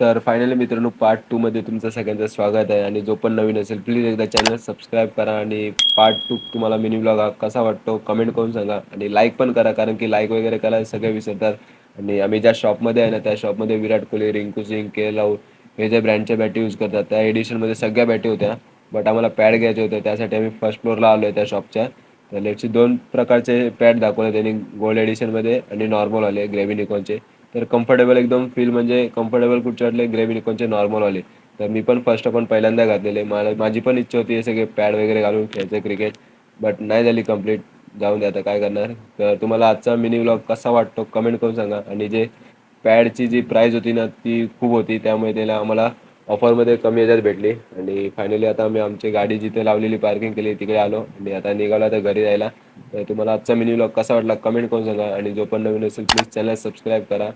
तर फायनली मित्रांनो पार्ट 2 मध्ये तुमचं सगळ्यांचं स्वागत आहे आणि जो पण नवीन असेल प्लीज एकदा चॅनल सबस्क्राईब करा आणि पार्ट 2 तुम्हाला मिनी व्लॉग हा कसा वाटतो कमेंट करून सांगा आणि लाईक पण करा कारण की लाईक वगैरे करायला सगळे विसरतात. आणि आम्ही ज्या शॉपमध्ये आहे ना त्या शॉपमध्ये विराट कोहली, रिंकू सिंग, के एल राहुल हे जे ब्रँडच्या बॅटी यूज करतात त्या एडिशनमध्ये सगळ्या बॅटी होत्या. बट आम्हाला पॅड घ्यायचे होते त्यासाठी आम्ही फर्स्ट फ्लोअरला आलो आहे त्या शॉपच्या. तर लेट्सची 2 प्रकारचे पॅड दाखवले त्यांनी गोल्ड एडिशनमध्ये आणि नॉर्मल आले ग्रेव्ही निकॉनचे. तर कम्फर्टेबल एकदम फील म्हणजे कम्फर्टेबल कुठचे वाटले ग्रेव्ही निकॉनचे नॉर्मलवाले. तर मी पण फर्स्ट आपण पहिल्यांदा घातलेले. माझी पण इच्छा होती हे सगळे पॅड वगैरे घालून खेळायचं क्रिकेट. बट नाही झाली कंप्लीट. जाऊन दे आता काय करणार. तर तुम्हाला आजचा मिनी व्लॉग कसा वाटतो कमेंट करून सांगा आणि जे पॅडची जी प्राईस होती ना ती खूप होती त्यामुळे त्याला आम्हाला ऑफरमध्ये कमी ह्याच्यात भेटली आणि फायनली आता आम्ही आमची गाडी जिथे लावलेली पार्किंग केली तिकडे आलो आणि आता निघालो आता घरी जायला. तर तुम्हाला आजचा मिनी व्लॉग कसा वाटला कमेंट करून सांगा आणि जो पण नवीन असेल प्लीज चॅनल सबस्क्राईब करा.